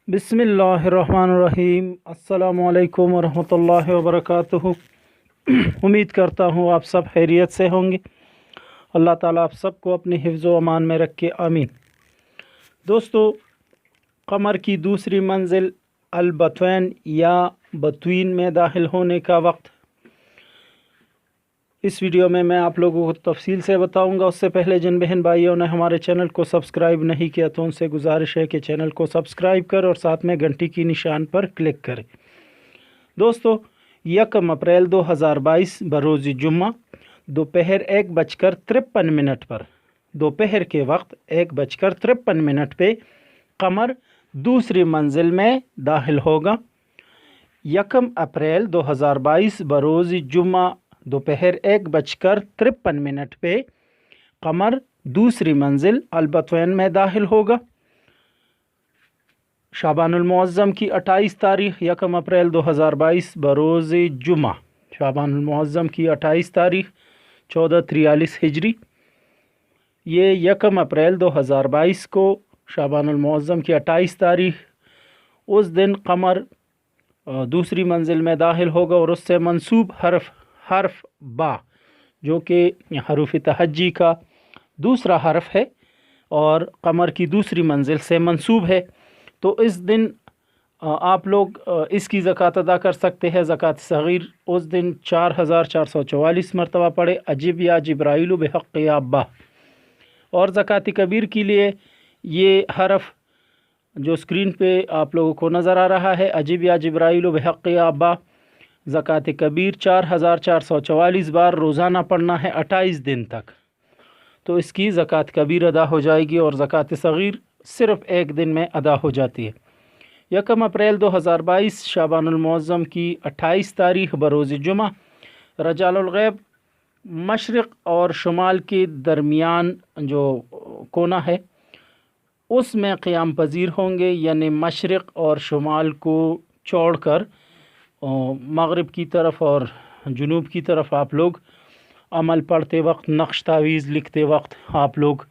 बिस्मिल्लाहिर्रहमानिर्रहीम। अस्सलामुअलैकुम वरहमतुल्लाहि वबरकातुहू। उम्मीद करता हूँ आप सब खैरियत से होंगे। अल्लाह ताला आप सबको अपने हिफ्ज़ व अमान में रखे, आमीन। दोस्तों, कमर की दूसरी मंजिल अल-बत्वैन या बत्वीन में दाखिल होने का वक्त इस वीडियो में मैं आप लोगों को तफसील से बताऊंगा। उससे पहले जिन बहन भाइयों ने हमारे चैनल को सब्सक्राइब नहीं किया तो उनसे गुजारिश है कि चैनल को सब्सक्राइब करें और साथ में घंटी की निशान पर क्लिक करें। दोस्तों, 1 अप्रैल 2022 बरोज़ जुम्मा दोपहर 1:53 पर, दोपहर के वक्त 1:53 पे कमर दूसरी मंजिल में दाखिल होगा। 1 अप्रैल 2022 बरोज़ जुम्मा दोपहर 1:53 पे कमर दूसरी मंजिल अल-बत्वैन में दाखिल होगा। शाबानुल मुअज़्ज़म की 28 तारीख़ 1 अप्रैल 2022 बरोज़ जुम्मा, शाबानुल मुअज़्ज़म की 28 तारीख़ 1443 हिजरी। ये 1 अप्रैल 2022 को शाबानुल मुअज़्ज़म की 28 तारीख़, उस दिन कमर दूसरी मंजिल में दाखिल होगा और उससे मंसूब हर्फ बा, जो कि हरूफ तहज्जी का दूसरा हर्फ है और कमर की दूसरी मंजिल से मंसूब है। तो इस दिन आप लोग इसकी ज़कात अदा कर सकते हैं। ज़कात सग़ीर उस दिन 4444 मरतबा पढ़े, अजिब या जिब्राइल बिहक़्क़ या अब्बा। और ज़कात कबीर के लिए ये हरफ जो स्क्रीन पे आप लोगों को नज़र आ रहा है, अजिब या जिब्राइल बिहक़्क़ या अब्बा, ज़कात कबीर 4444 बार रोज़ाना पढ़ना है 28 दिन तक, तो इसकी ज़कात कबीर अदा हो जाएगी और ज़कात सग़ीर सिर्फ़ एक दिन में अदा हो जाती है। 1 अप्रैल 2022 शाबानुल मुअज़्ज़म की 28 तारीख़ बरोज़ जुमा, रजालुल गैब मशरिक़ और शुमाल के दरमियान जो कोना है उसमें क़याम पज़ीर होंगे, यानी मशरिक़ और शुमाल को छोड़कर मग़रिब की तरफ और जुनूब की तरफ आप लोग अमल पढ़ते वक्त, नक्श तावीज़ लिखते वक्त आप लोग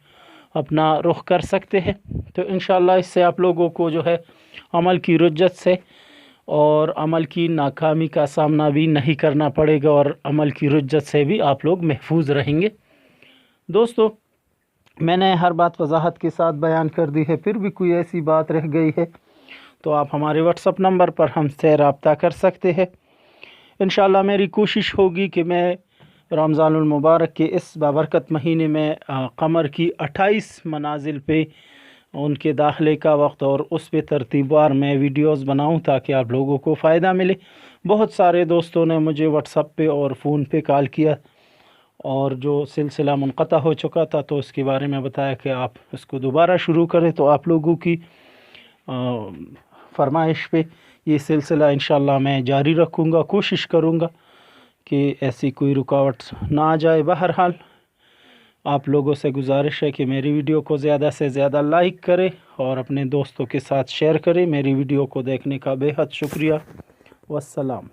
अपना रुख कर सकते हैं। तो इंशाअल्लाह इससे आप लोगों को जो है अमल की रुज्जत से और अमल की नाकामी का सामना भी नहीं करना पड़ेगा और अमल की रुज्जत से भी आप लोग महफूज रहेंगे। दोस्तों, मैंने हर बात वजाहत के साथ बयान कर दी है, फिर भी कोई ऐसी बात रह गई है तो आप हमारे व्हाट्सअप नंबर पर हमसे रब्ता कर सकते हैं। इंशाअल्लाह मेरी कोशिश होगी कि मैं रमज़ानुल मुबारक के इस बाबरकत महीने में कमर की 28 मनाजिल पे उनके दाखिले का वक्त और उस पे तरतीबवार मैं वीडियोस बनाऊं ताकि आप लोगों को फ़ायदा मिले। बहुत सारे दोस्तों ने मुझे व्हाट्सअप पे और फ़ोन पे कॉल किया और जो सिलसिला मुनक़ता हो चुका था तो उसके बारे में बताया कि आप इसको दोबारा शुरू करें। तो आप लोगों की फरमाइश पे ये सिलसिला इंशाअल्लाह मैं जारी रखूँगा। कोशिश करूँगा कि ऐसी कोई रुकावट ना आ जाए। बहरहाल आप लोगों से गुजारिश है कि मेरी वीडियो को ज़्यादा से ज़्यादा लाइक करें और अपने दोस्तों के साथ शेयर करें। मेरी वीडियो को देखने का बेहद शुक्रिया। वस्सलाम।